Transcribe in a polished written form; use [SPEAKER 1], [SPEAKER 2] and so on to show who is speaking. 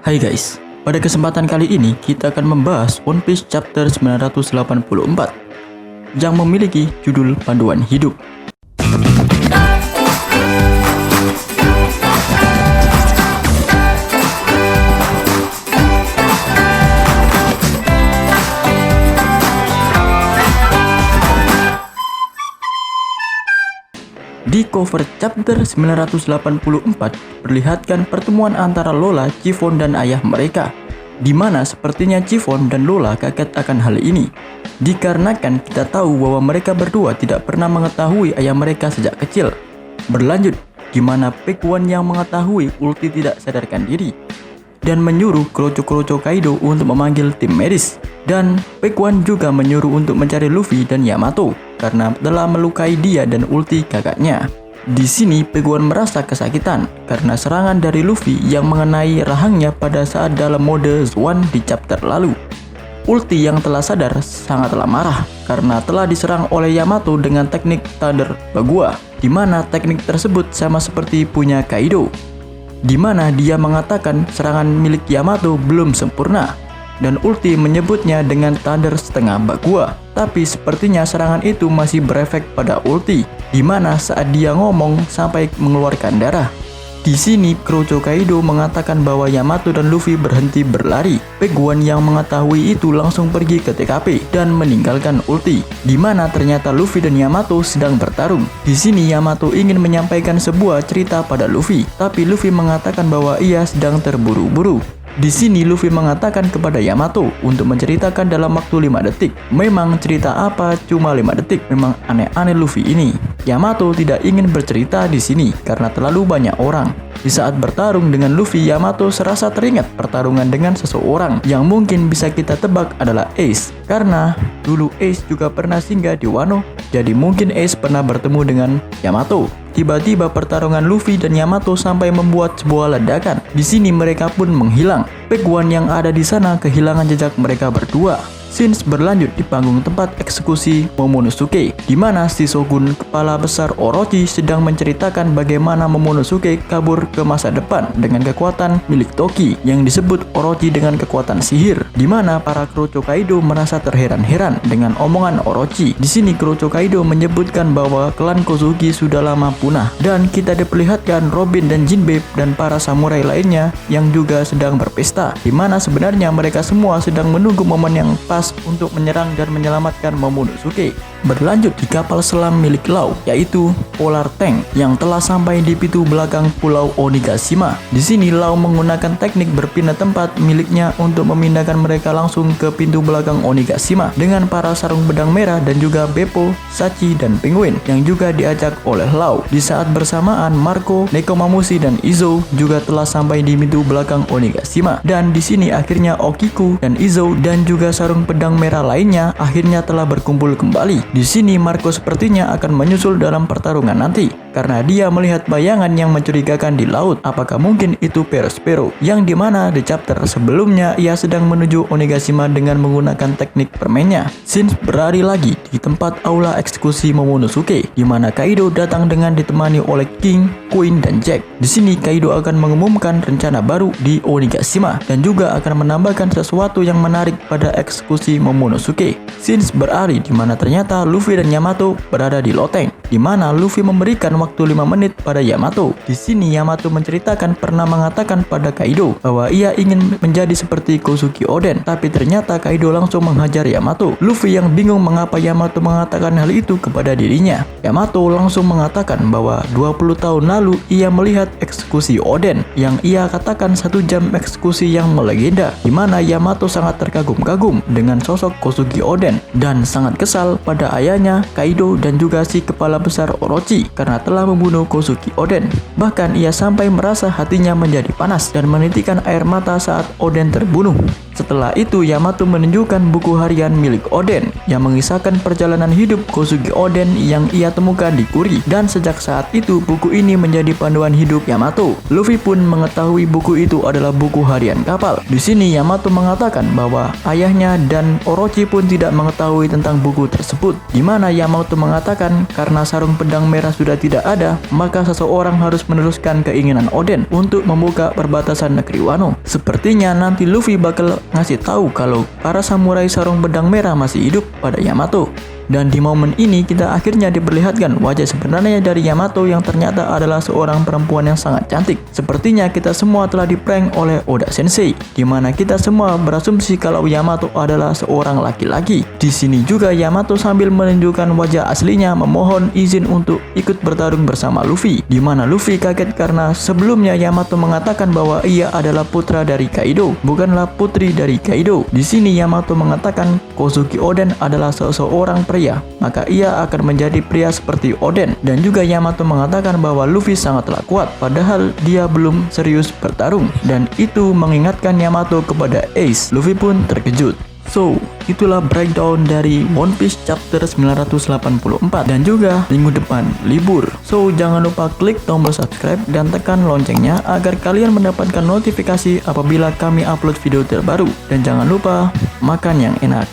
[SPEAKER 1] Hai guys, pada kesempatan kali ini kita akan membahas One Piece chapter 984 yang memiliki judul Panduan Hidup. Di cover chapter 984 perlihatkan pertemuan antara Lola, Chiffon dan ayah mereka, di mana sepertinya Chiffon dan Lola kaget akan hal ini, dikarenakan kita tahu bahwa mereka berdua tidak pernah mengetahui ayah mereka sejak kecil. Berlanjut, di mana Pekuan yang mengetahui ulti tidak sadarkan diri dan menyuruh Kroco-Kroco Kaido untuk memanggil tim medis, dan Pekuan juga menyuruh untuk mencari Luffy dan Yamato karena telah melukai dia dan ulti kakaknya. Di sini Pekuan merasa kesakitan karena serangan dari Luffy yang mengenai rahangnya pada saat dalam mode Zoan di chapter lalu. Ulti yang telah sadar sangatlah marah karena telah diserang oleh Yamato dengan teknik Thunder Bagua, di mana teknik tersebut sama seperti punya Kaido, di mana dia mengatakan serangan milik Yamato belum sempurna, dan ulti menyebutnya dengan Thunder setengah Bagua. Tapi sepertinya serangan itu masih berefek pada ulti, di mana saat dia ngomong sampai mengeluarkan darah. Di sini Kroco Kaido mengatakan bahwa Yamato dan Luffy berhenti berlari. Pekuan yang mengetahui itu langsung pergi ke TKP dan meninggalkan ulti, di mana ternyata Luffy dan Yamato sedang bertarung. Di sini Yamato ingin menyampaikan sebuah cerita pada Luffy, tapi Luffy mengatakan bahwa ia sedang terburu-buru. Di sini Luffy mengatakan kepada Yamato untuk menceritakan dalam waktu 5 detik. Memang cerita apa cuma 5 detik? Memang aneh-aneh Luffy ini. Yamato tidak ingin bercerita di sini karena terlalu banyak orang. Di saat bertarung dengan Luffy, Yamato serasa teringat pertarungan dengan seseorang yang mungkin bisa kita tebak adalah Ace, karena dulu Ace juga pernah singgah di Wano. Jadi mungkin Ace pernah bertemu dengan Yamato. Tiba-tiba pertarungan Luffy dan Yamato sampai membuat sebuah ledakan. Di sini mereka pun menghilang. Pekuan yang ada di sana kehilangan jejak mereka berdua. Scenes berlanjut di panggung tempat eksekusi Momonosuke, di mana si Shogun kepala besar Orochi sedang menceritakan bagaimana Momonosuke kabur ke masa depan dengan kekuatan milik Toki yang disebut Orochi dengan kekuatan sihir, di mana para Kroco Kaido merasa terheran-heran dengan omongan Orochi. Di sini Kroco Kaido menyebutkan bahwa klan Kozuki sudah lama punah, dan kita diperlihatkan Robin dan Jinbe dan para samurai lainnya yang juga sedang berpesta, di mana sebenarnya mereka semua sedang menunggu momen yang pas untuk menyerang dan menyelamatkan Momonosuke. Berlanjut di kapal selam milik Law, yaitu Polar Tank yang telah sampai di pintu belakang Pulau Onigashima. Di sini Law menggunakan teknik berpindah tempat miliknya untuk memindahkan mereka langsung ke pintu belakang Onigashima dengan para sarung pedang merah dan juga Beppo, Shachi, dan Penguin yang juga diajak oleh Law. Di saat bersamaan Marco, Nekomamushi, dan Izo juga telah sampai di pintu belakang Onigashima, dan di sini akhirnya Okiku dan Izo dan juga sarung pedang merah lainnya akhirnya telah berkumpul kembali. Di sini Marco sepertinya akan menyusul dalam pertarungan nanti karena dia melihat bayangan yang mencurigakan di laut. Apakah mungkin itu Perospero yang dimana di chapter sebelumnya ia sedang menuju Onigashima dengan menggunakan teknik permennya. Scenes berlari lagi di tempat aula eksekusi Momonosuke, di mana Kaido datang dengan ditemani oleh King, Queen, dan Jack. Di sini Kaido akan mengumumkan rencana baru di Onigashima dan juga akan menambahkan sesuatu yang menarik pada eksekusi Momonosuke. Scenes berlari di mana ternyata Luffy dan Yamato berada di loteng, di mana Luffy memberikan waktu 5 menit pada Yamato. Di sini Yamato menceritakan pernah mengatakan pada Kaido bahwa ia ingin menjadi seperti Kozuki Oden, tapi ternyata Kaido langsung menghajar Yamato. Luffy yang bingung mengapa Yamato mengatakan hal itu kepada dirinya. Yamato langsung mengatakan bahwa 20 tahun lalu ia melihat eksekusi Oden yang ia katakan 1 jam eksekusi yang melegenda, di mana Yamato sangat terkagum-kagum dengan sosok Kozuki Oden dan sangat kesal pada ayahnya Kaido dan juga si kepala besar Orochi karena telah membunuh Kozuki Oden. Bahkan ia sampai merasa hatinya menjadi panas dan menitikkan air mata saat Oden terbunuh. Setelah itu Yamato menunjukkan buku harian milik Oden yang mengisahkan perjalanan hidup Kozuki Oden yang ia temukan di Kuri, dan sejak saat itu buku ini menjadi panduan hidup Yamato. Luffy pun mengetahui buku itu adalah buku harian kapal. Di sini Yamato mengatakan bahwa ayahnya dan Orochi pun tidak mengetahui tentang buku tersebut, di mana Yamato mengatakan karena sarung pedang merah sudah tidak ada, maka seseorang harus meneruskan keinginan Oden untuk membuka perbatasan negeri Wano. Sepertinya nanti Luffy bakal ngasih tahu kalau para samurai sarung pedang merah masih hidup pada Yamato. Dan di momen ini kita akhirnya diperlihatkan wajah sebenarnya dari Yamato yang ternyata adalah seorang perempuan yang sangat cantik. Sepertinya kita semua telah diprank oleh Oda Sensei, di mana kita semua berasumsi kalau Yamato adalah seorang laki-laki. Di sini juga Yamato sambil menunjukkan wajah aslinya memohon izin untuk ikut bertarung bersama Luffy, di mana Luffy kaget karena sebelumnya Yamato mengatakan bahwa ia adalah putra dari Kaido, bukanlah putri dari Kaido. Di sini Yamato mengatakan Kozuki Oden adalah seseorang pria, maka ia akan menjadi pria seperti Oden. Dan juga Yamato mengatakan bahwa Luffy sangatlah kuat, padahal dia belum serius bertarung, dan itu mengingatkan Yamato kepada Ace. Luffy pun terkejut. So, itulah breakdown dari One Piece chapter 984 dan juga minggu depan libur. So, jangan lupa klik tombol subscribe dan tekan loncengnya agar kalian mendapatkan notifikasi apabila kami upload video terbaru. Dan jangan lupa makan yang enak.